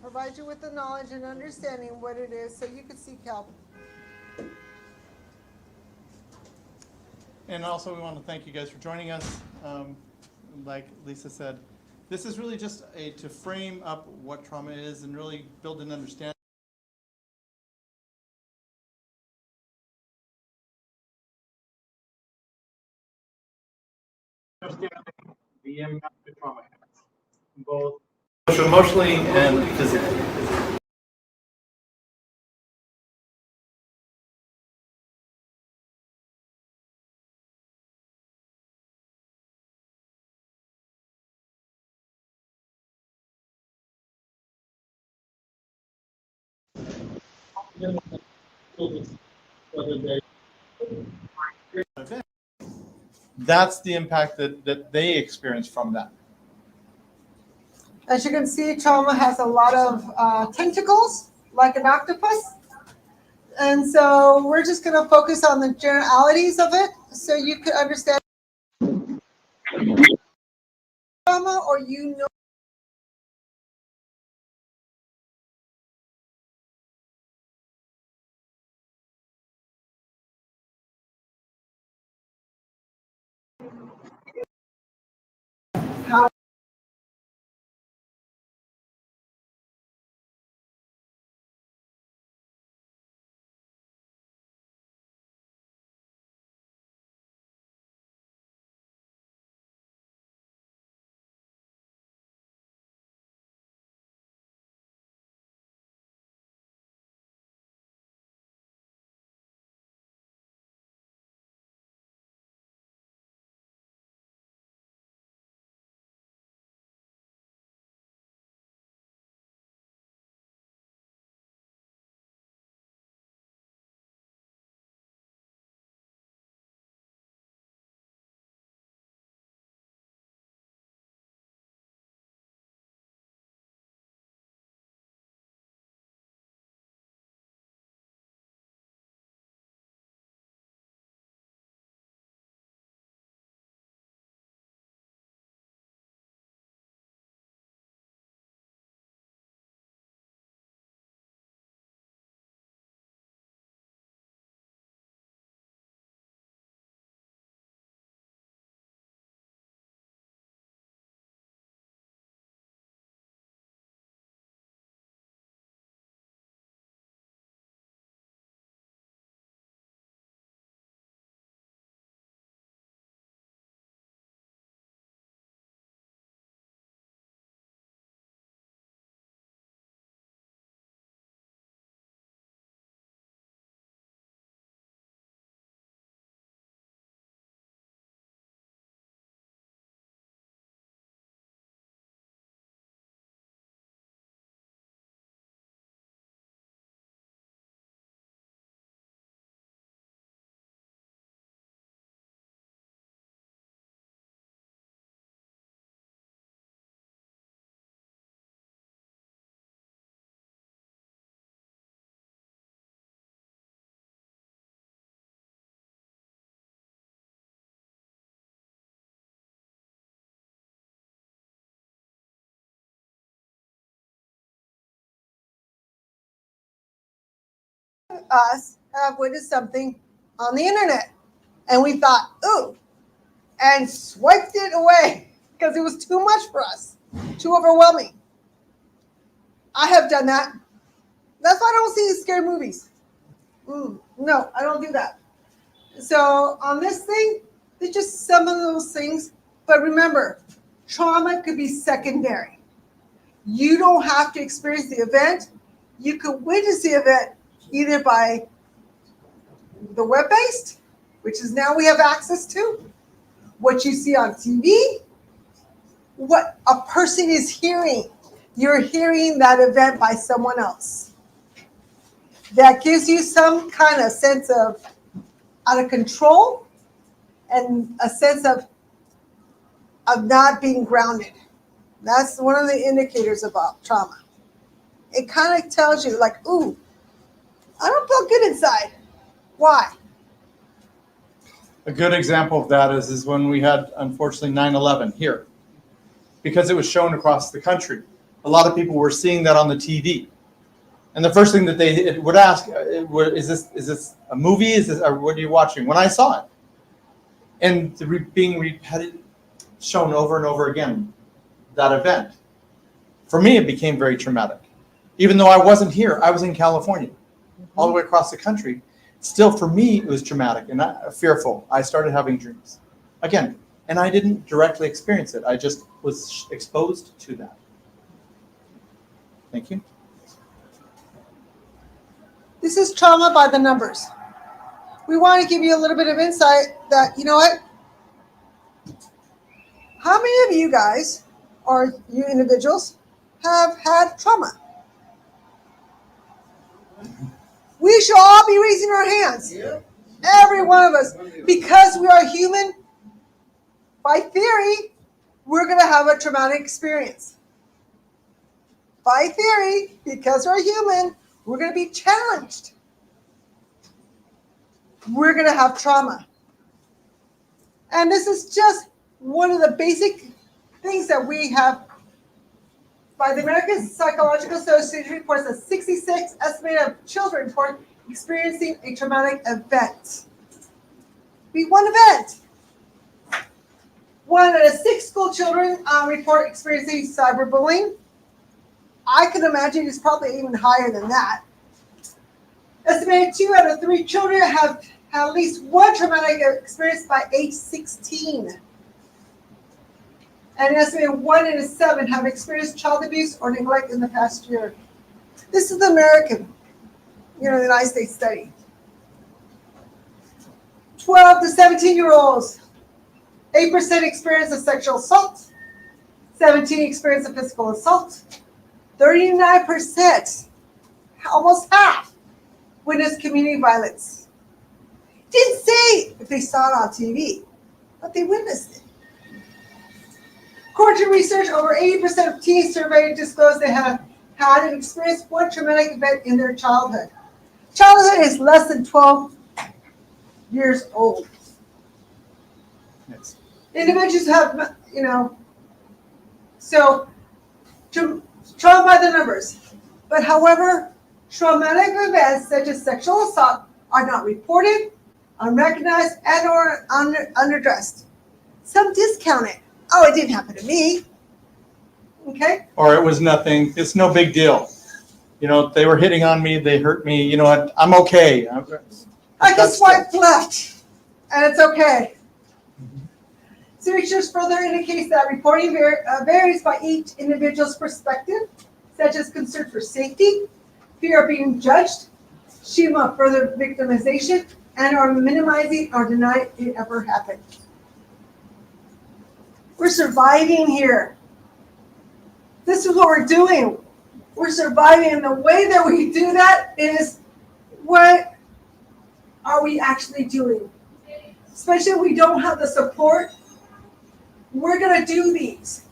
Provide you with the knowledge and understanding what it is so you can seek help. And also we want to thank you guys for joining us. Like Lisa said, this is really just to frame up what trauma is and really build an understanding. The impact that trauma has, both emotionally and physically. That's the impact that they experience from that. As you can see, trauma has a lot of tentacles, like an octopus. And so we're just going to focus on the generalities of it so you can understand trauma, or you know. How us have witnessed something on the internet and we thought, ooh, and swiped it away because it was too much for us, too overwhelming. I have done that. That's why I don't see scary movies. No, I don't do that. So on this thing, there's just some of those things. But remember, trauma could be secondary. You don't have to experience the event. You could witness the event either by the web-based, which is now we have access to, what you see on TV, what a person is hearing. You're hearing that event by someone else. That gives you some kind of sense of out of control and a sense of not being grounded. That's one of the indicators about trauma. It kind of tells you like, ooh, I don't feel good inside. Why? A good example of that is when we had, unfortunately, 9/11 here. Because it was shown across the country. A lot of people were seeing that on the TV. And the first thing that they would ask, is this a movie? Is this, or what are you watching? When I saw it. And being shown over and over again, that event. For me, it became very traumatic. Even though I wasn't here, I was in California, all the way across the country. Still, for me, it was traumatic and fearful. I started having dreams. Again, and I didn't directly experience it. I just was exposed to that. Thank you. This is trauma by the numbers. We want to give you a little bit of insight that, you know what? How many of you guys, or you individuals, have had trauma? We should all be raising our hands. Yeah. Every one of us. Because we are human, by theory, we're going to have a traumatic experience. By theory, because we're human, we're going to be challenged. We're going to have trauma. And this is just one of the basic things that we have. By the American Psychological Association reports that 66 estimated of children report experiencing a traumatic event. Be one event. 1 out of 6 school children report experiencing cyberbullying. I can imagine it's probably even higher than that. Estimated 2 out of 3 children have had at least one traumatic experience by age 16. And an estimated 1 in 7 have experienced child abuse or neglect in the past year. This is the American, the United States study. 12 to 17-year-olds, 8% experience of sexual assault, 17% experience of physical assault, 39%, almost half, witnessed community violence. Didn't say if they saw it on TV, but they witnessed it. According to research, over 80% of teens surveyed disclosed they have had and experienced one traumatic event in their childhood. Childhood is less than 12 years old. Yes. Individuals have, so trauma by the numbers. But however, traumatic events such as sexual assault are not reported, unrecognized, and or unaddressed. Some discount it. Oh, it didn't happen to me. Okay? Or it was nothing. It's no big deal. They were hitting on me. They hurt me. You know what? I'm okay. I can swipe left, and it's okay. So research further indicates that reporting varies by each individual's perspective, such as concern for safety, fear of being judged, shame of further victimization, and or minimizing or denying it ever happened. We're surviving here. This is what we're doing. We're surviving, and the way that we do that is, what are we actually doing? Especially if we don't have the support, we're going to do these.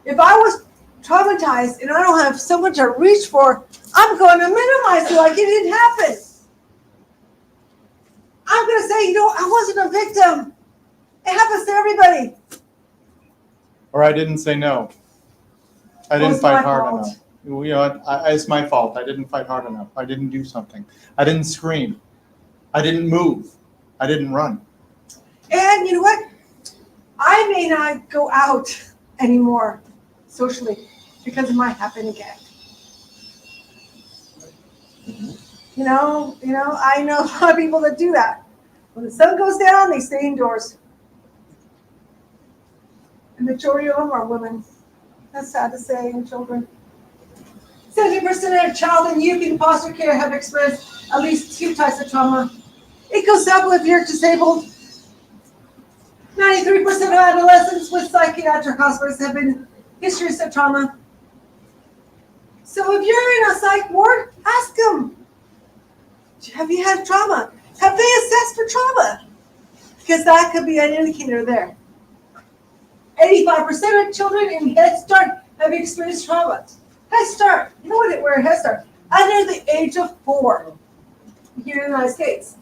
If I was traumatized and I don't have someone to reach for, I'm going to minimize it like it didn't happen. I'm going to say, I wasn't a victim. It happens to everybody. Or I didn't say no. I didn't fight hard enough. It's my fault. I didn't fight hard enough. I didn't do something. I didn't scream. I didn't move. I didn't run. And you know what? I may not go out anymore socially because it might happen again. I know a lot of people that do that. When the sun goes down, they stay indoors. The majority of them are women. That's sad to say, and children. 70% of child and youth in foster care have experienced at least 2 types of trauma. It goes up if you're disabled. 93% of adolescents with psychiatric hospitals have been histories of trauma. So if you're in a psych ward, ask them, have you had trauma? Have they assessed for trauma? Because that could be an indicator there. 85% of children in Head Start have experienced trauma. Head Start, you know what we're Head Start? Under the age of 4 here in the United States.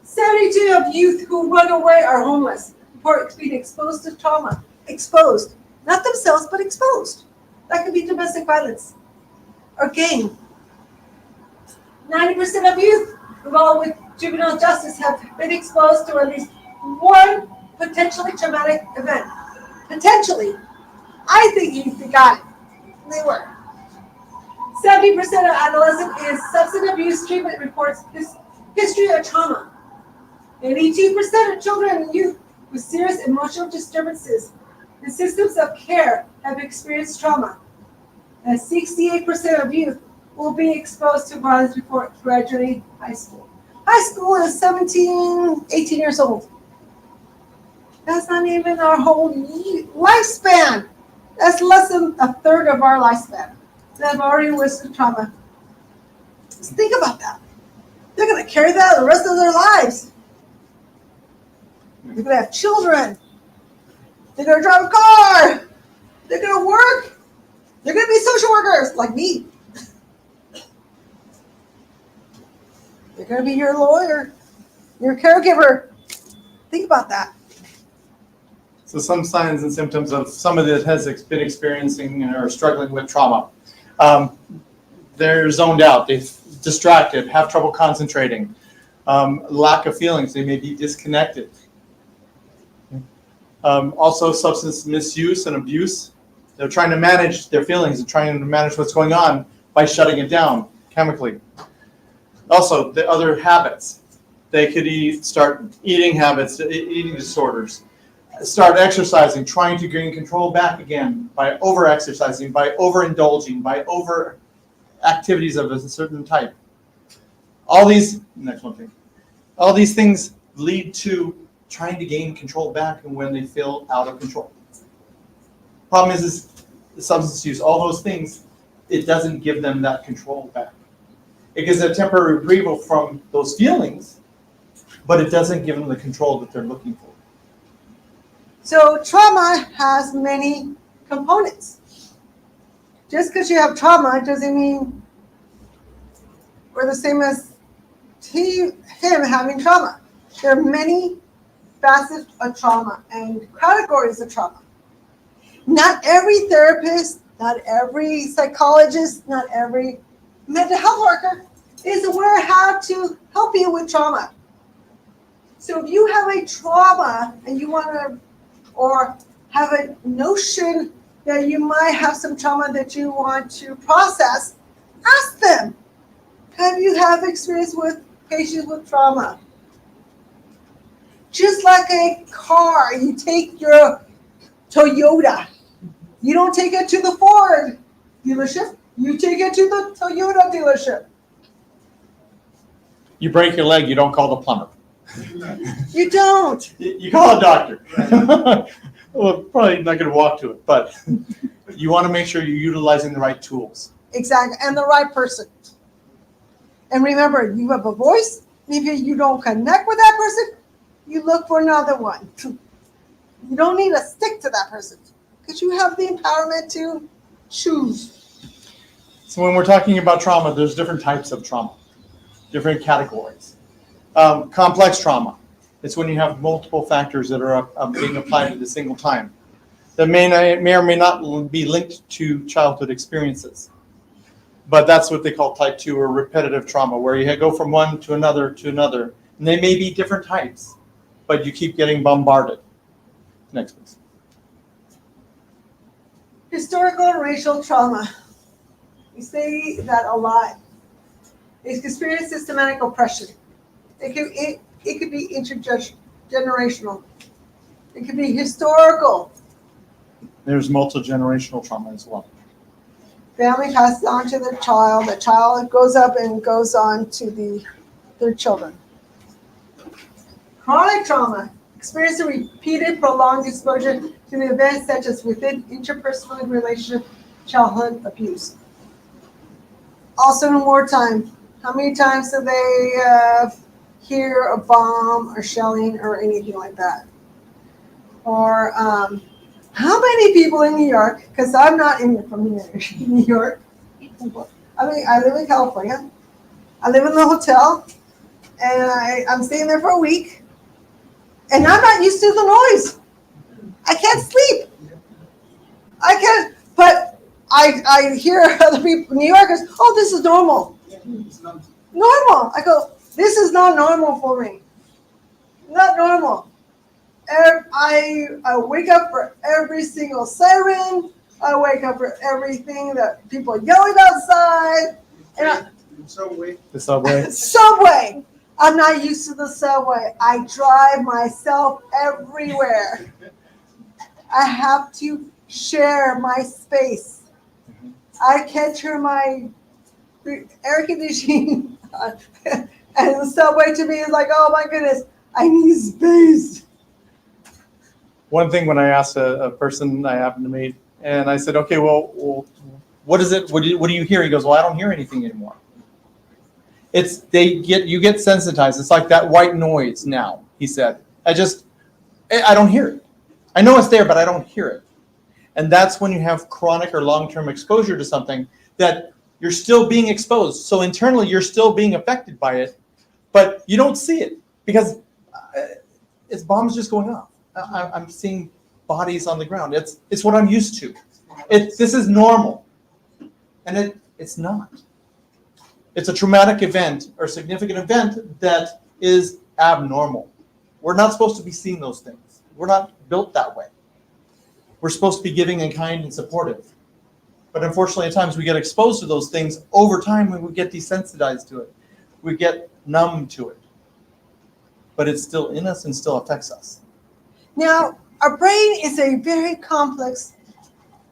72 of youth who run away are homeless, report being exposed to trauma. Exposed. Not themselves, but exposed. That could be domestic violence or gang. 90% of youth involved with juvenile justice have been exposed to at least one potentially traumatic event. Potentially. I think you got it. They were. 70% of adolescents in substance abuse treatment reports history of trauma. 82% of children and youth with serious emotional disturbances and systems of care have experienced trauma. And 68% of youth will be exposed to violence before graduating high school. High school is 17, 18 years old. That's not even our whole lifespan. That's less than a third of our lifespan. They've already witnessed trauma. Just think about that. They're going to carry that the rest of their lives. They're going to have children. They're going to drive a car. They're going to work. They're going to be social workers like me. They're going to be your lawyer, your caregiver. Think about that. So some signs and symptoms of somebody that has been experiencing or struggling with trauma. They're zoned out, they're distracted, have trouble concentrating, lack of feelings, they may be disconnected. Also substance misuse and abuse. They're trying to manage their feelings and trying to manage what's going on by shutting it down chemically. Also, the other habits. They could start eating habits, eating disorders, start exercising, trying to gain control back again by over-exercising, by overindulging, by over activities of a certain type. All these, next one thing, all these things lead to trying to gain control back and when they feel out of control. Problem is the substance use, all those things, it doesn't give them that control back. It gives them temporary retrieval from those feelings, but it doesn't give them the control that they're looking for. So trauma has many components. Just because you have trauma doesn't mean we're the same as him having trauma. There are many facets of trauma and categories of trauma. Not every therapist, not every psychologist, not every mental health worker is aware how to help you with trauma. So if you have a trauma and you want to, or have a notion that you might have some trauma that you want to process, ask them, have you have experience with patients with trauma? Just like a car, you take your Toyota. You don't take it to the Ford dealership. You take it to the Toyota dealership. You break your leg, you don't call the plumber. You don't. You call a doctor. Well, probably not going to walk to it, but you want to make sure you're utilizing the right tools. Exactly, and the right person. And remember, you have a voice. If you don't connect with that person, you look for another one. You don't need to stick to that person because you have the empowerment to choose. So when we're talking about trauma, there's different types of trauma, different categories. Complex trauma. It's when you have multiple factors that are being applied at a single time that may or may not be linked to childhood experiences. But that's what they call type 2 or repetitive trauma, where you go from one to another to another. And they may be different types, but you keep getting bombarded. Next, please. Historical and racial trauma. We say that a lot. It's experienced systematic oppression. It could be intergenerational. It could be historical. There's multi-generational trauma as well. Family passes on to their child. The child goes up and goes on to their children. Chronic trauma. Experiencing repeated, prolonged exposure to the events such as within interpersonal relationship, childhood abuse. Also in wartime, how many times do they hear a bomb or shelling or anything like that? Or how many people in New York, because I'm not from New York, I mean, I live in California. I live in the hotel. And I'm staying there for a week. And I'm not used to the noise. I can't sleep. I can't, but I hear other people, New Yorkers, oh, this is normal. Normal. I go, this is not normal for me. Not normal. I wake up for every single siren. I wake up for everything that people are yelling outside. And The subway. Subway. I'm not used to the subway. I drive myself everywhere. I have to share my space. I can't turn my air conditioning on. And the subway to me is like, oh my goodness, I need space. One thing when I asked a person I happened to meet, and I said, okay, well, what is it? What do you hear? He goes, well, I don't hear anything anymore. You get sensitized. It's like that white noise now, he said. I don't hear it. I know it's there, but I don't hear it. And that's when you have chronic or long-term exposure to something that you're still being exposed. So internally, you're still being affected by it, but you don't see it because it's bombs just going off. I'm seeing bodies on the ground. It's what I'm used to. This is normal, and it's not. It's a traumatic event or significant event that is abnormal. We're not supposed to be seeing those things. We're not built that way. We're supposed to be giving and kind and supportive. But unfortunately, at times we get exposed to those things over time when we get desensitized to it. We get numb to it. But it's still in us and still affects us. Now, our brain is a very complex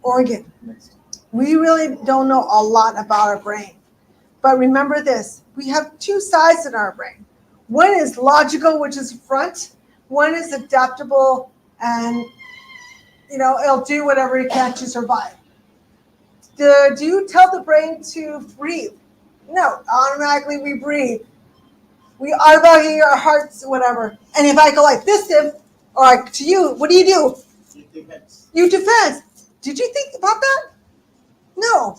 organ. Next. We really don't know a lot about our brain. But remember this, we have two sides in our brain. One is logical, which is front. One is adaptable, and it'll do whatever it can to survive. Do you tell the brain to breathe? No, automatically we breathe. We automatically hear our hearts, whatever. And if I go like this, or to you, what do? You defense. Did you think about that? No.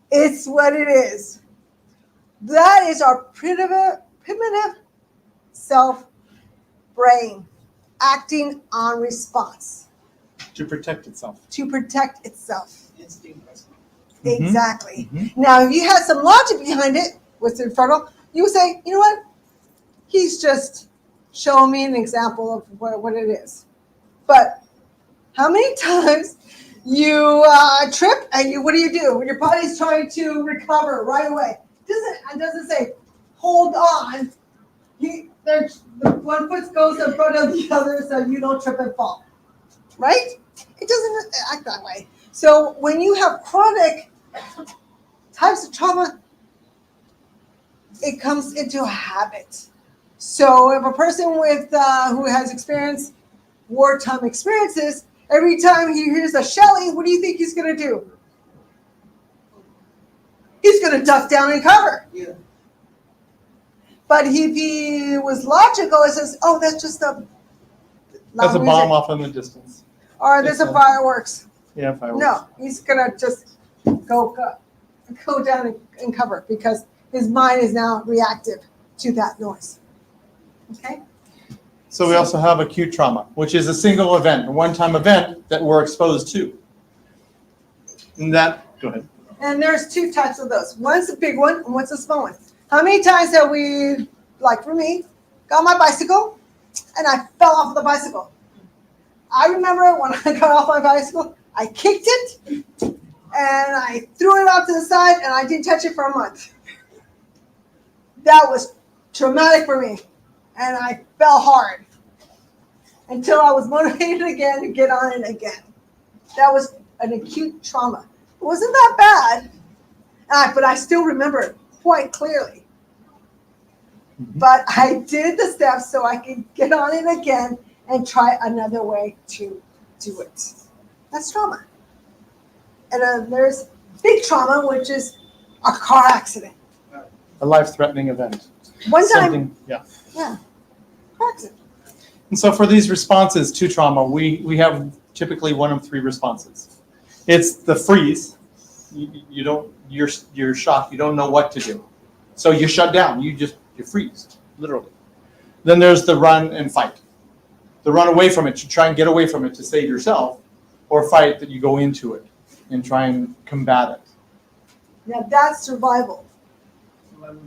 It's what it is. That is our primitive self brain acting on response. To protect itself. To protect itself. Mm-hmm. Exactly. Mm-hmm. Now, if you had some logic behind it with the frontal, you would say, you know what? He's just showing me an example of what it is. But how many times you trip and what do? Your body's trying to recover right away. It doesn't say, hold on. One foot goes in front of the other so you don't trip and fall. Right? It doesn't act that way. So when you have chronic types of trauma, it comes into a habit. So if a person who has experienced wartime experiences, every time he hears a shelling, what do you think he's going to do? He's going to duck down and cover. Yeah. But if he was logical, it says, oh, that's just a That's a bomb off in the distance. Or there's a fireworks. Yeah, fireworks. No, he's going to just go down and cover because his mind is now reactive to that noise. Okay? So we also have acute trauma, which is a single event, a one-time event that we're exposed to. And go ahead. And there's two types of those. One's a big one and one's a small one. How many times have we, like for me, got on my bicycle and I fell off the bicycle? I remember when I got off my bicycle, I kicked it and I threw it off to the side and I didn't touch it for a month. That was traumatic for me. And I fell hard until I was motivated again to get on it again. That was an acute trauma. It wasn't that bad, but I still remember it quite clearly. Mm-hmm. But I did the steps so I could get on it again and try another way to do it. That's trauma. And there's big trauma, which is a car accident. A life-threatening event. One time. Yeah. Yeah. Car accident. And so for these responses to trauma, we have typically one of three responses. It's the freeze. You're shocked. You don't know what to do. So you shut down. You freeze. literally. Then there's the run and fight. The run away from it, to try and get away from it to save yourself, or fight that you go into it and try and combat it. Now that's survival.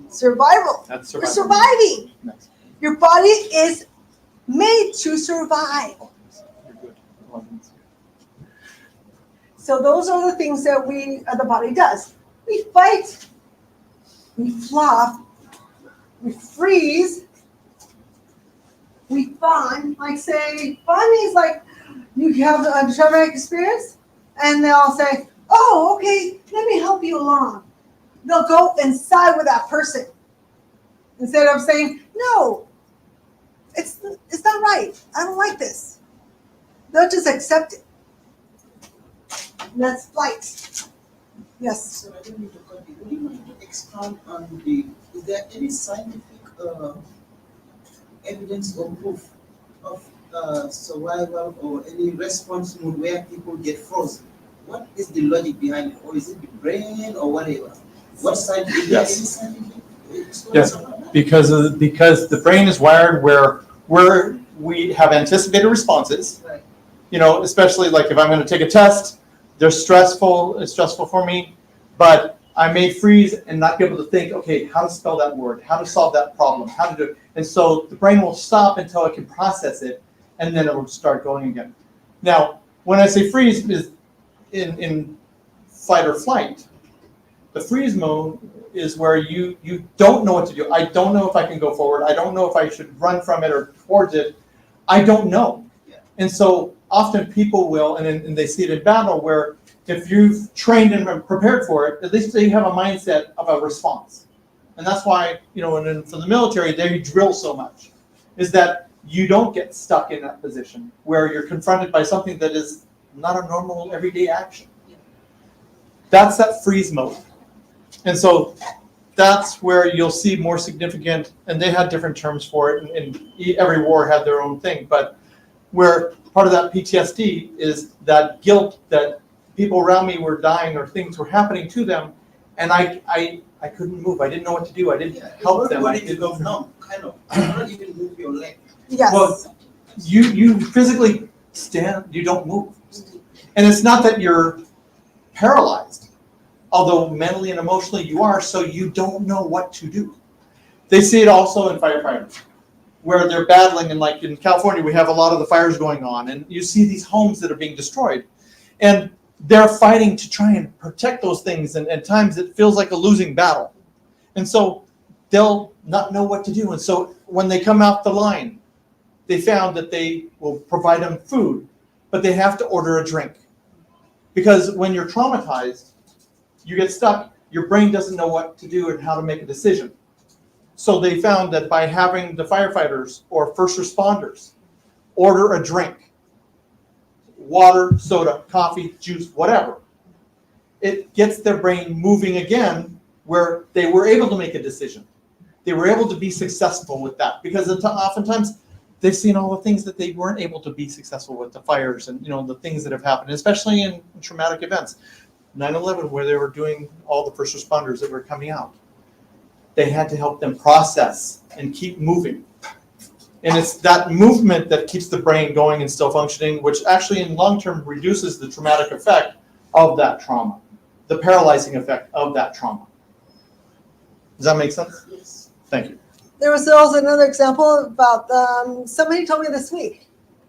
Survival. That's We're survival. surviving. Next. Your body is made to survive. You're good. So those are the things that the body does. We fight, we flop, we freeze, we fawn. Like say, fawn means like you have a traumatic experience, and they'll say, "Oh, okay, let me help you along." They'll go inside with that person instead of saying, "No, it's not right. I don't like this." They'll just accept it. That's flight. Yes. So I don't need to cut you. Would you mind to expound on is there any scientific evidence or proof of survival or any response mode where people get frozen? What is the logic behind it? Or is it the brain or whatever? What scientific, is there any scientific Yes, because the brain is wired where we have anticipated responses. Right. You know, especially like if I'm going to take a test, it's stressful for me, but I may freeze and not be able to think, okay, how to spell that word, how to solve that problem, how to do it. And so the brain will stop until it can process it, and then it will start going again. Now, when I say freeze, is in fight or flight. The freeze mode is where you don't know what to do. I don't know if I can go forward. I don't know if I should run from it or towards it. I don't know. Yeah. And so often people will, and they see it in battle, where if you've trained and prepared for it, at least you have a mindset of a response. And that's why, you know, for the military, they drill so much, is that you don't get stuck in that position where you're confronted by something that is not a normal everyday action. That's that freeze mode. And so that's where you'll see more significant, and they had different terms for it, and every war had their own thing, but where part of that PTSD is that guilt that people around me were dying or things were happening to them, and I couldn't move. I didn't know what to do. I didn't help them. I didn't go numb, kind of. You cannot even move your leg. Yes. Well, you physically stand, you don't move. And it's not that you're paralyzed, although mentally and emotionally you are, so you don't know what to do. They see it also in firefighters, where they're battling, and like in California, we have a lot of the fires going on, and you see these homes that are being destroyed. And they're fighting to try and protect those things, and at times it feels like a losing battle. And so they'll not know what to do. And so when they come out the line, they found that they will provide them food, but they have to order a drink. Because when you're traumatized, you get stuck, your brain doesn't know what to do and how to make a decision. So they found that by having the firefighters or first responders order a drink, water, soda, coffee, juice, whatever, it gets their brain moving again where they were able to make a decision. They were able to be successful with that, because oftentimes they've seen all the things that they weren't able to be successful with, the fires and, you know, the things that have happened, especially in traumatic events. 9/11, where they were doing all the first responders that were coming out, they had to help them process and keep moving. And it's that movement that keeps the brain going and still functioning, which actually in long term reduces the traumatic effect of that trauma, the paralyzing effect of that trauma. Does that make sense? Yes. Thank you. There was also another example about somebody told me this week.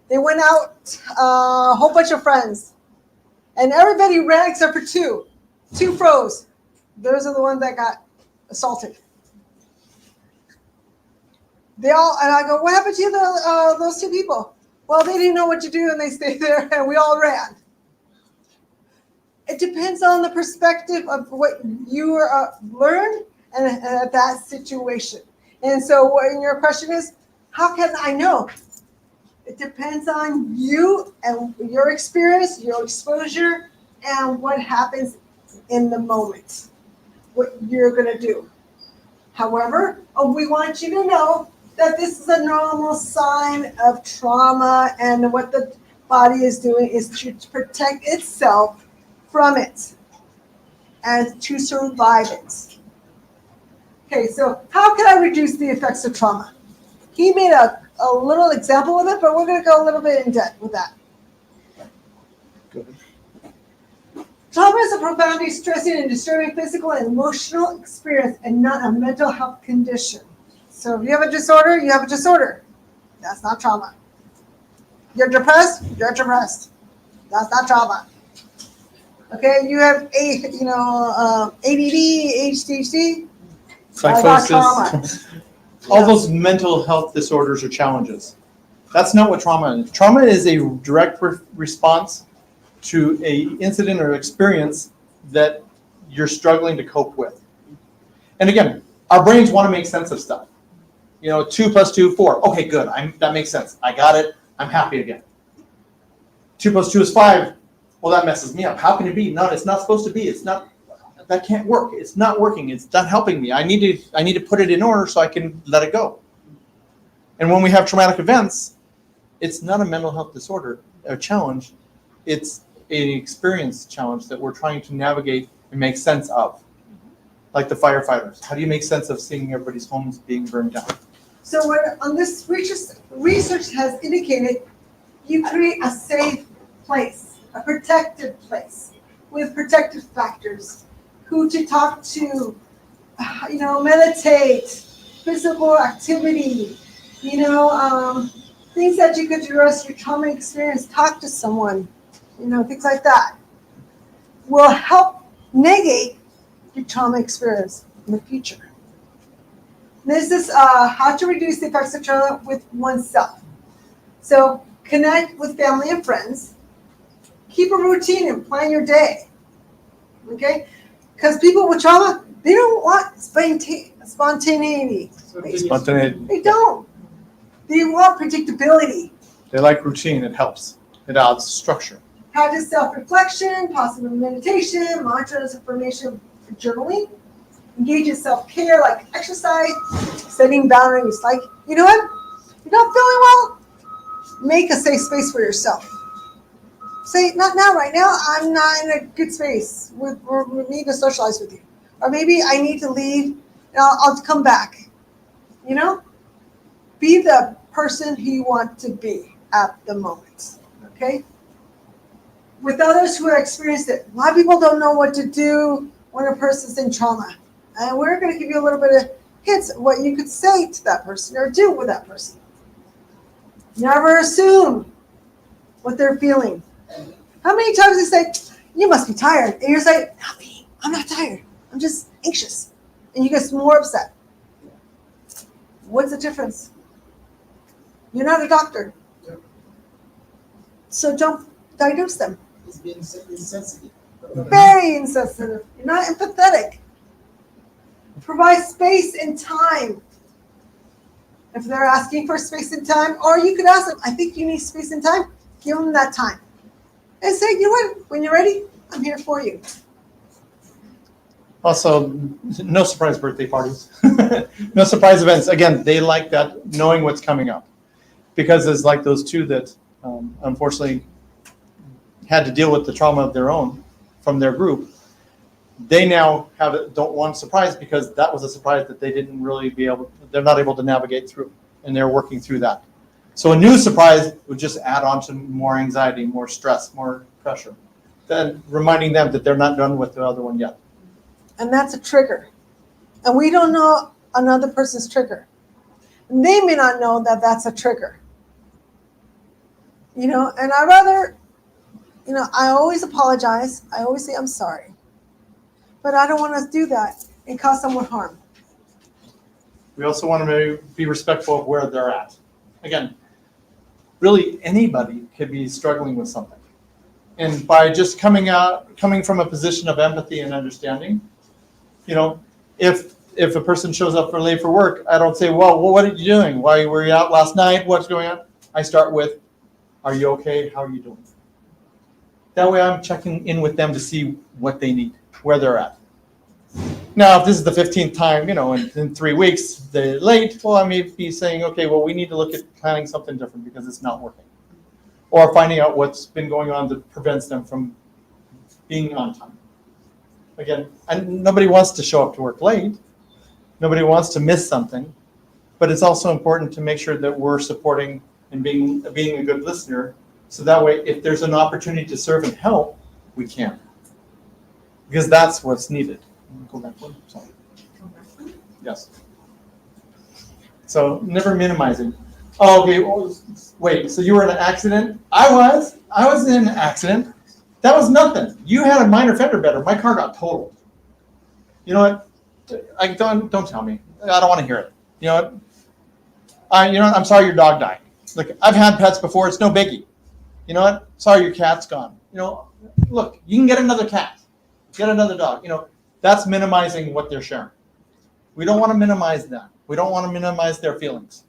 They went out, a whole bunch of friends, and everybody ran except for two. Two froze. Those are the ones that got assaulted. They all, and I go, what happened to those two people? Well, they didn't know what to do, and they stayed there, and we all ran. It depends on the perspective of what you learned and at that situation. And so when your question is, how can I know? It depends on you and your experience, your exposure, and what happens in the moment, what you're going to do. However, we want you to know that this is a normal sign of trauma, and what the body is doing is to protect itself from it and to survive it. Okay, so how can I reduce the effects of trauma? He made a little example with it, but we're going to go a little bit in depth with that. Good. Trauma is a profoundly stressing and disturbing physical and emotional experience and not a mental health condition. So if you have a disorder, you have a disorder. That's not trauma. You're depressed, you're depressed. That's not trauma. Okay, you have ADD, HDHD. Psychosis, all those mental health disorders or challenges. That's not what trauma is. Trauma is a direct response to a incident or experience that you're struggling to cope with. And again, our brains want to make sense of stuff. 2 + 2, 4. Okay, good. That makes sense. I got it. I'm happy again. 2 + 2 is 5. Well, that messes me up. How can it be? No, it's not supposed to be. It's not. That can't work. It's not working. It's not helping me. I need to put it in order so I can let it go. And when we have traumatic events, it's not a mental health disorder or challenge. It's an experience challenge that we're trying to navigate and make sense of. Like the firefighters. How do you make sense of seeing everybody's homes being burned down? So on this research has indicated you create a safe place, a protected place with protective factors. Who to talk to, meditate, physical activity, things that you could address your trauma experience, talk to someone, things like that will help negate your trauma experience in the future. This is how to reduce the effects of trauma with oneself. So connect with family and friends, keep a routine and plan your day, okay? Because people with trauma, they don't want spontaneity. They don't. They want predictability. They like routine. It helps. It adds structure. Practice self-reflection, positive meditation, mantras, affirmation, journaling. Engage in self-care like exercise, setting boundaries. Like, you know what? You're not feeling well? Make a safe space for yourself. Say, not now, right now, I'm not in a good space. We need to socialize with you. Or maybe I need to leave and I'll come back. Be the person who you want to be at the moment, okay? With others who have experienced it, a lot of people don't know what to do when a person's in trauma. And we're going to give you a little bit of hints of what you could say to that person or do with that person. Never assume what they're feeling. How many times they say, you must be tired. And you're like, not me. I'm not tired. I'm just anxious. And you get more upset. What's the difference? You're not a doctor. So don't diagnose them. It's being insensitive. Very insensitive. You're not empathetic. Provide space and time. If they're asking for space and time, or you could ask them, I think you need space and time. Give them that time. And say, you know what, when you're ready, I'm here for you. Also, no surprise birthday parties. No surprise events. Again, they like that, knowing what's coming up. Because it's like those two that unfortunately had to deal with the trauma of their own from their group. They now don't want a surprise because that was a surprise that they didn't really they're not able to navigate through, and they're working through that. So a new surprise would just add on to more anxiety, more stress, more pressure. Then reminding them that they're not done with the other one yet. And that's a trigger. And we don't know another person's trigger. And they may not know that that's a trigger. And I rather, I always apologize. I always say I'm sorry. But I don't want to do that and cause someone harm. We also want to be respectful of where they're at. Again, really anybody could be struggling with something. And by just coming from a position of empathy and understanding, if a person shows up late for work, I don't say, well, what are you doing? Why were you out last night? What's going on? I start with, are you okay? How are you doing? That way I'm checking in with them to see what they need, where they're at. Now, if this is the 15th time, in 3 weeks, they're late, well, I may be saying, okay, well, we need to look at planning something different because it's not working. Or finding out what's been going on that prevents them from being on time. Again, nobody wants to show up to work late, Nobody wants to miss something, but it's also important to make sure that we're supporting and being a good listener, so that way, if there's an opportunity to serve and help, we can, because that's what's needed. Go back one. Sorry. Yes. So never minimizing. Oh, okay. Well, wait. So you were in an accident? I was in an accident. That was nothing. You had a minor fender bender. My car got totaled. You know what? Don't tell me. I don't want to hear it. You know what? You know what? I'm sorry your dog died. Look, I've had pets before. It's no biggie. You know what? Sorry your cat's gone. You know, look, you can get another cat, get another dog. You know, that's minimizing what they're sharing. We don't want to minimize that. We don't want to minimize their feelings.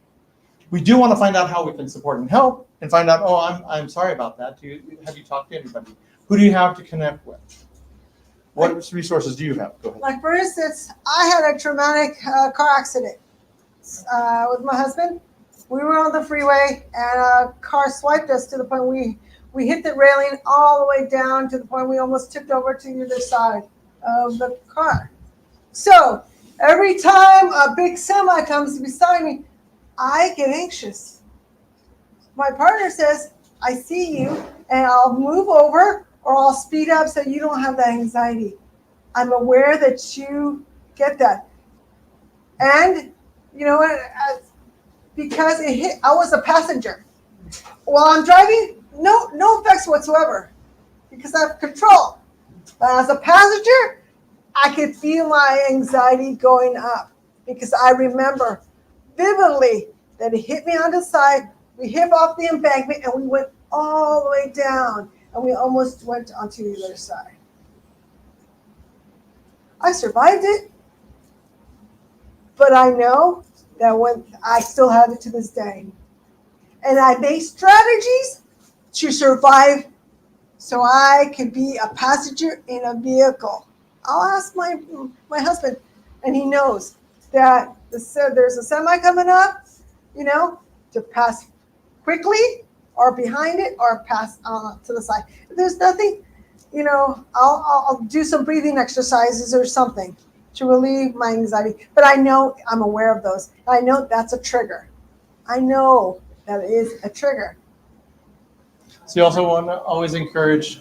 We do want to find out how we can support and help, and find out, oh, I'm sorry about that. Have you talked to anybody? Who do you have to connect with? What resources do you have? Go ahead. Like, for instance, I had a traumatic car accident with my husband. We were on the freeway, and a car swiped us to the point we hit the railing all the way down to the point we almost tipped over to the other side of the car. So every time a big semi comes beside me, I get anxious. My partner says, I see you, and I'll move over or I'll speed up so you don't have that anxiety. I'm aware that you get that. And you know what? Because I was a passenger. While I'm driving, no effects whatsoever, because I have control. But as a passenger, I could feel my anxiety going up, because I remember vividly that it hit me on the side, we hit off the embankment, and we went all the way down, and we almost went onto the other side. I survived it, but I know that when I still have it to this day. And I make strategies to survive so I can be a passenger in a vehicle. I'll ask my husband, and he knows that there's a semi coming up, you know, to pass quickly or behind it or pass to the side. If there's nothing, you know, I'll do some breathing exercises or something to relieve my anxiety. But I know I'm aware of those. I know that's a trigger. I know that is a trigger. So you also want to always encourage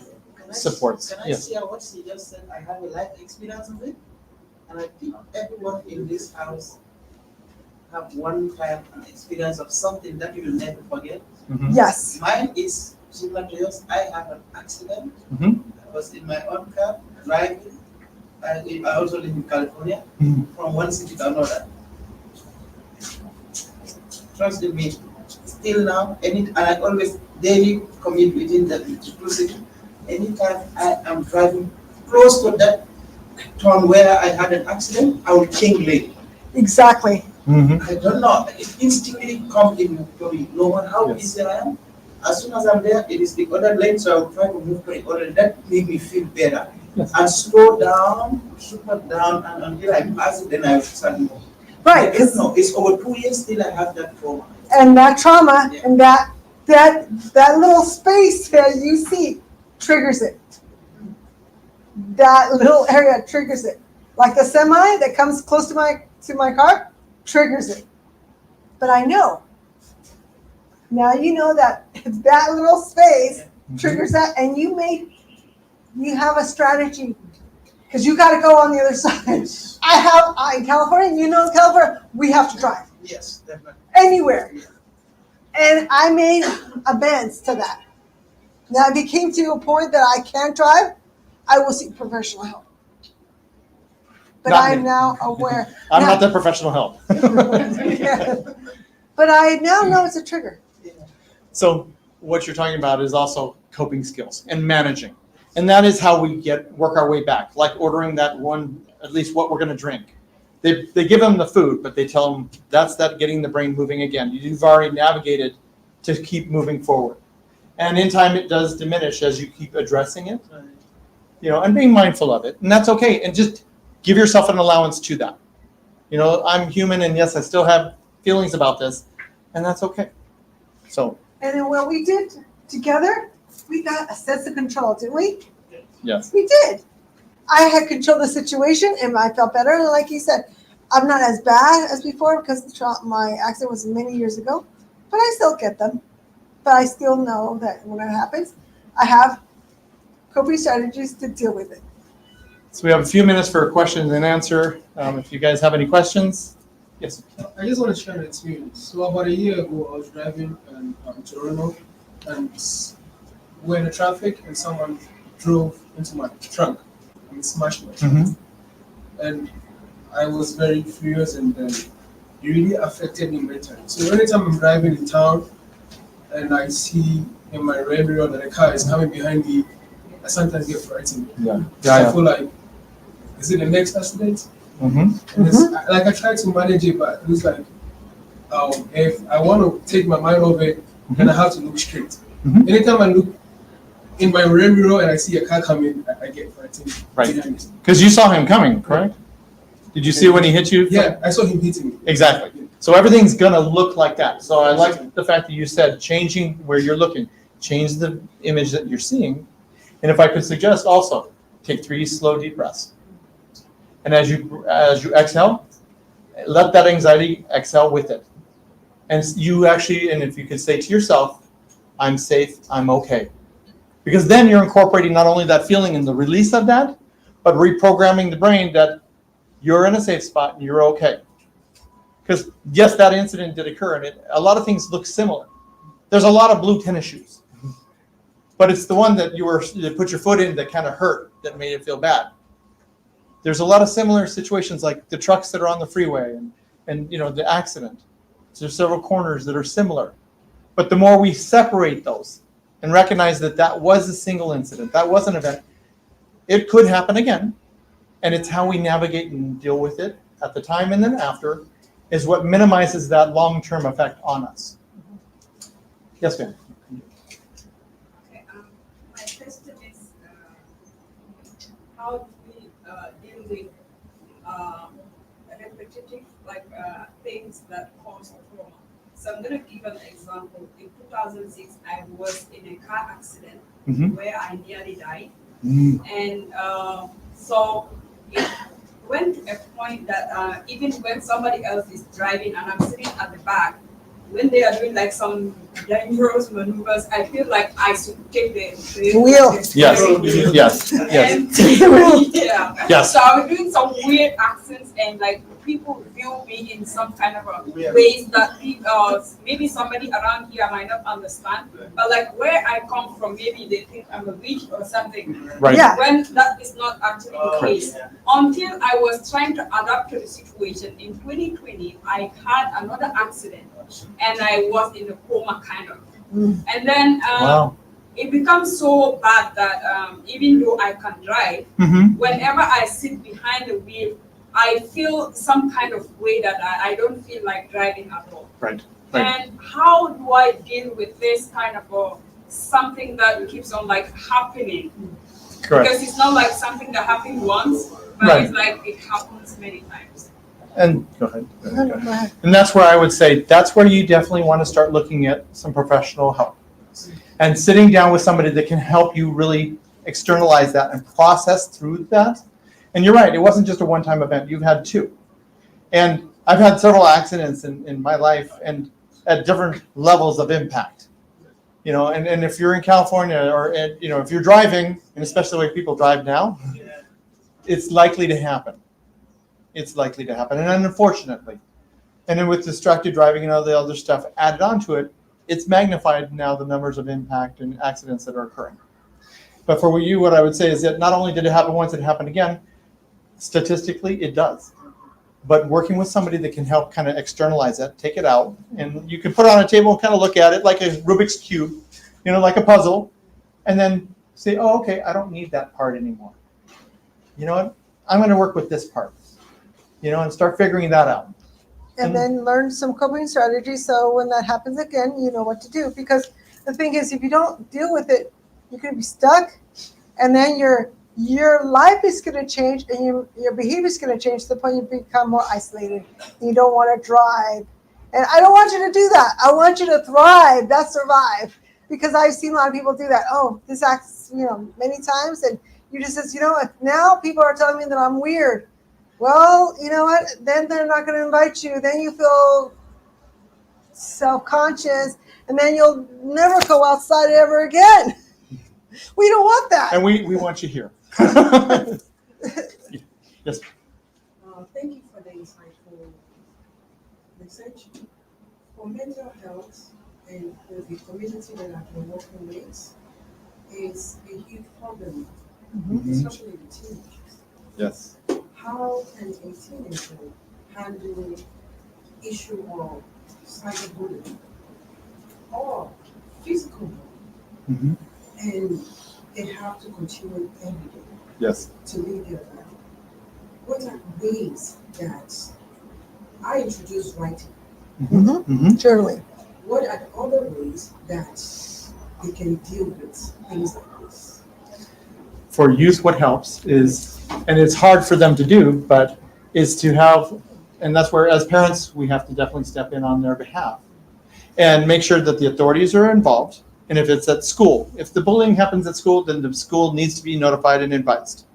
supports. Can I Yes. share what she just said? I have a life experience of it. And I think everyone in this house have one time an experience of something that you will never forget. Mm-hmm. Yes. Mine is similar to yours. I had an accident. Mm-hmm. I was in my own car driving. I also live in California, from one city to another. Trust me, still now, and I always daily commute within the two cities. Anytime I am driving close to that town where I had an accident, I will change lane. Exactly. Mm-hmm. I don't know, it instantly comes in to me, no matter how busy I am. As soon as I'm there, it is the other lane, so I will try to move to the other. That made me feel better. Yes. And slow down, super down, and until I pass it, then I will start moving. Right. I don't know, it's over 2 years still I have that trauma. And that trauma, Yeah. and that little space that you see triggers it. That little area triggers it. Like the semi that comes close to my car triggers it. But I know. Now you know that little space triggers that, and you have a strategy, because you got to go on the other side. In California, you know, in California, we have to drive Yes, definitely. anywhere. And I made amends to that. Now, if it came to a point that I can't drive, I will seek professional help. But Not I'm me. now aware. I'm Now- not the professional help. Yeah. But I now know it's a trigger. So what you're talking about is also coping skills and managing. And that is how we work our way back, like ordering that one, at least what we're going to drink. They give them the food, but they tell them that's that getting the brain moving again. You've already navigated to keep moving forward. And in time, it does diminish as you keep addressing it, you know, and being mindful of it. And that's okay. And just give yourself an allowance to that. You know, I'm human, and yes, I still have feelings about this, and that's okay. So. And then what we did together, we got a sense of control, didn't we? Yes. We did. I had control of the situation, and I felt better. And like you said, I'm not as bad as before because my accident was many years ago, but I still get them. But I still know that when it happens, I have coping strategies to deal with it. So we have a few minutes for questions and answer. If you guys have any questions, yes. I just want to share an experience. So about a year ago, I was driving in Toronto, and we're in the traffic, and someone drove into my trunk and smashed my trunk. And I was very furious, and it really affected me mentally. So anytime I'm driving in town, and I see in my rear mirror that a car is coming behind me, I sometimes get frightened. I feel like, is it the next accident? And it's, like I try to manage it, but it's like, if I want to take my mind off it, then I have to look straight. Anytime I look in my rear mirror and I see a car coming, I get frightened. Right. Because you saw him coming, correct? Did you see when he hit you? Yeah, I saw him hitting me. Exactly. So everything's gonna look like that. So I like the fact that you said changing where you're looking, change the image that you're seeing. And if I could suggest also, take 3 slow deep breaths. And as you exhale, let that anxiety exhale with it. And you actually, and if you could say to yourself, I'm safe, I'm okay. Because then you're incorporating not only that feeling and the release of that, but reprogramming the brain that you're in a safe spot and you're okay. Because yes, that incident did occur, and a lot of things look similar. There's a lot of blue tennis shoes, but it's the one that you put your foot in that kind of hurt, that made it feel bad. There's a lot of similar situations, like the trucks that are on the freeway and the accident. So there's several corners that are similar, but the more we separate those and recognize that that was a single incident, that was an event, it could happen again, and it's how we navigate and deal with it at the time and then after is what minimizes that long-term effect on us. Yes, ma'am. Okay, my question is, how do we deal with repetitive things that cause trauma? So I'm going to give an example. In 2006, I was in a car accident where I nearly died. And so it went to a point that even when somebody else is driving and I'm sitting at the back, when they are doing like some dangerous maneuvers, I feel like I should take the wheel. Yes. And, yeah. Yes. So I was doing some weird accents, and like people view me in some kind of a ways that maybe somebody around here might not understand. But like where I come from, maybe they think I'm a witch or something. Right. Yeah. When that is not actually the case. Until I was trying to adapt to the situation. In 2020, I had another accident, and I was in a coma kind of. And then it becomes so bad that even though I can drive, whenever I sit behind the wheel, I feel some kind of way that I don't feel like driving at all. Right. And how do I deal with this kind of something that keeps on like happening? Correct. Because it's not like something that happened once, but it's like it happens many times. And go ahead. And that's where I would say that's where you definitely want to start looking at some professional help and sitting down with somebody that can help you really externalize that and process through that. And you're right, it wasn't just a one-time event. You've had 2. And I've had several accidents in my life and at different levels of impact. And if you're in California or if you're driving, and especially the way people drive now, it's likely to happen. It's likely to happen, and unfortunately. And then with distracted driving and all the other stuff added onto it, it's magnified now the numbers of impact and accidents that are occurring. But for you, what I would say is that not only did it happen once, it happened again. Statistically, it does. But working with somebody that can help kind of externalize that, take it out, and you can put it on a table and kind of look at it like a Rubik's Cube, like a puzzle, and then say, oh, okay, I don't need that part anymore. You know what? I'm going to work with this part, and start figuring that out. And then learn some coping strategies so when that happens again, you know what to do. Because the thing is, if you don't deal with it, you're going to be stuck, and then your life is going to change, and your behavior is going to change to the point you become more isolated. You don't want to drive. And I don't want you to do that. I want you to thrive, not survive. Because I've seen a lot of people do that. Oh, this acts, many times. And you just says, now people are telling me that I'm weird. well, you know what? Then they're not going to invite you. Then you feel self-conscious, and then you'll never go outside ever again. We don't want that. And we want you here. Yes. Thank you for the insightful message. For mental health and for the community that I've been working with, is a huge problem, especially the teenagers. Yes. How can a teenager handle issue of cyberbullying or physical bullying, and they have to continue every day Yes. to live their life? What are ways that I introduce writing? Surely. What are the other ways that they can deal with things like this? For youth, what helps is, and it's hard for them to do, but is to have, and that's where as parents, we have to definitely step in on their behalf and make sure that the authorities are involved. And if it's at school, if the bullying happens at school, then the school needs to be notified and advised.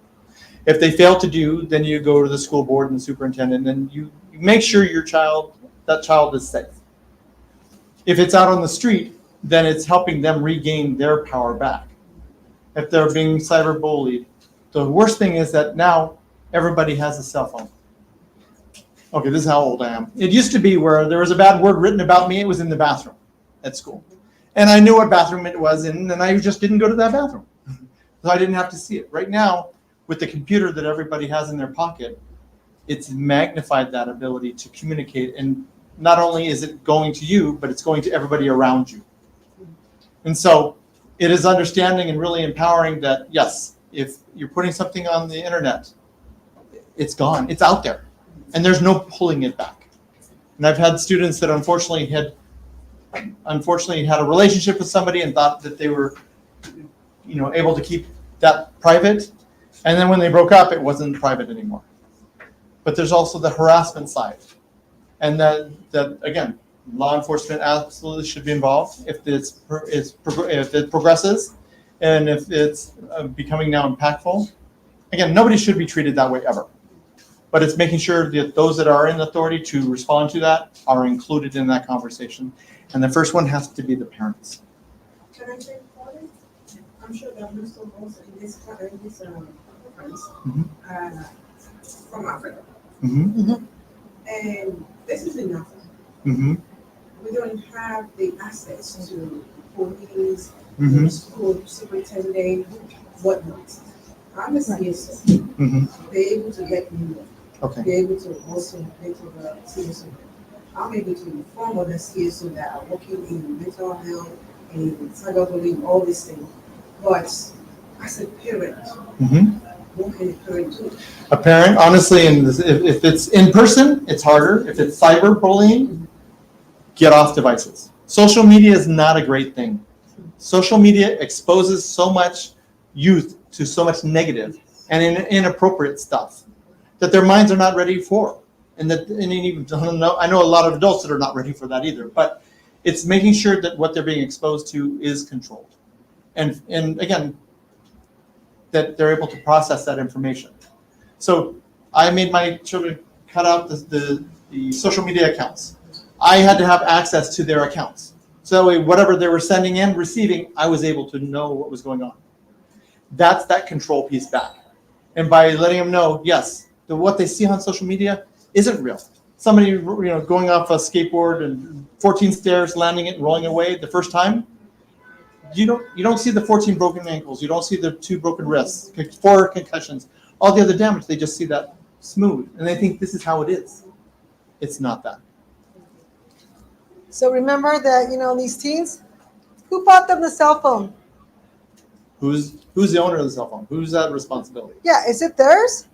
If they fail to do, then you go to the school board and the superintendent, and you make sure that child is safe. If it's out on the street, then it's helping them regain their power back. If they're being cyberbullied, the worst thing is that now everybody has a cell phone. Okay, this is how old I am. It used to be where there was a bad word written about me, it was in the bathroom at school. And I knew what bathroom it was in, and I just didn't go to that bathroom. So I didn't have to see it. Right now, with the computer that everybody has in their pocket, it's magnified that ability to communicate. And not only is it going to you, but it's going to everybody around you. And so it is understanding and really empowering that, yes, if you're putting something on the internet, it's gone, it's out there, and there's no pulling it back. And I've had students that unfortunately had a relationship with somebody and thought that they were, able to keep that private. And then when they broke up, it wasn't private anymore. But there's also the harassment side. And that again, law enforcement absolutely should be involved if it progresses and if it's becoming now impactful. Again, nobody should be treated that way ever. But it's making sure that those that are in authority to respond to that are included in that conversation. And the first one has to be the parents. Can I take part in? I'm sure that most of us in this conference from Africa. And this is enough. We don't have the access to police, school superintendent, whatnot. I'm a CSO. They're able to let me know. Okay. They're able to also let the CSO. I'm able to inform other CSO that are working in mental health, in cyberbullying, all these things. But as a parent, what can a parent do? A parent, honestly, if it's in person, it's harder. If it's cyberbullying, get off devices. Social media is not a great thing. Social media exposes so much youth to so much negative and inappropriate stuff that their minds are not ready for. And I know a lot of adults that are not ready for that either, but it's making sure that what they're being exposed to is controlled. And again, that they're able to process that information. So I made my children cut out the social media accounts. I had to have access to their accounts. So that way, whatever they were sending and receiving, I was able to know what was going on. That's that control piece back. And by letting them know, yes, what they see on social media isn't real. Somebody, going off a skateboard and 14 stairs, landing it, and rolling away the first time. You don't see the 14 broken ankles. You don't see the 2 broken wrists, 4 concussions, all the other damage. They just see that smooth, and they think this is how it is. It's not that. So remember that, these teens, who bought them the cell phone? Who's the owner of the cell phone? Who's that responsibility? Yeah, is it theirs?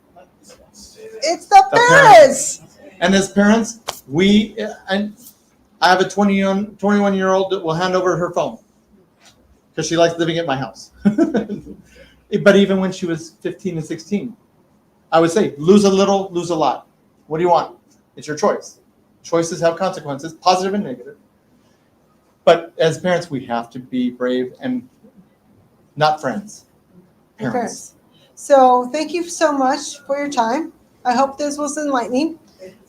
It's the parents. parents. And as parents, I have a 21-year-old that will hand over her phone because she likes living at my house. But even when she was 15 and 16, I would say, lose a little, lose a lot. What do you want? It's your choice. Choices have consequences, positive and negative. But as parents, we have to be brave and not friends. Parents. So thank you so much for your time. I hope this was enlightening.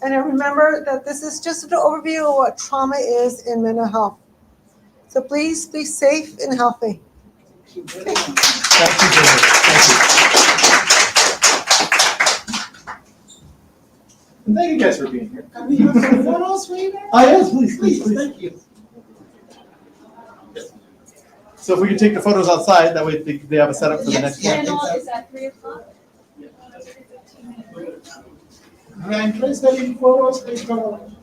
And I remember that this is just an overview of what trauma is in mental health. So please be safe and healthy. Thank you, David. Thank you. And thank you guys for being here. Can we have some photos, maybe? Oh, yes, please. Thank you. So if we could take the photos outside, that way they have a setup for the next one. Panel is at 3:00. We are interested in photos, please come.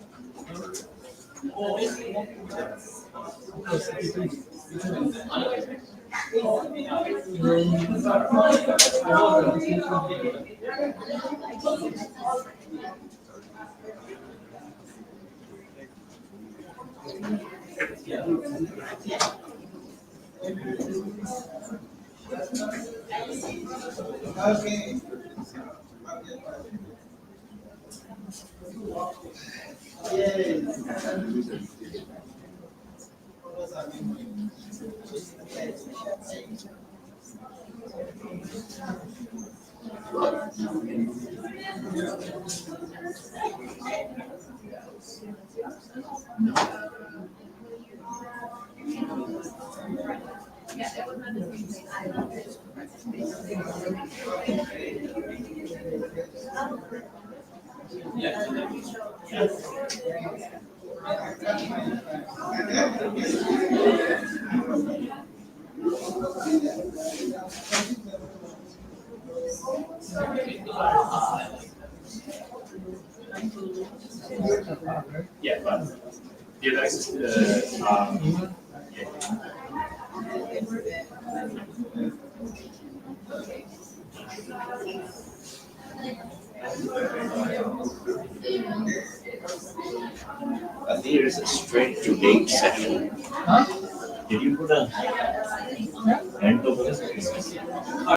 Okay. Yeah, but do you have access to the, I think there is a straight to date section. Did you put a end to this?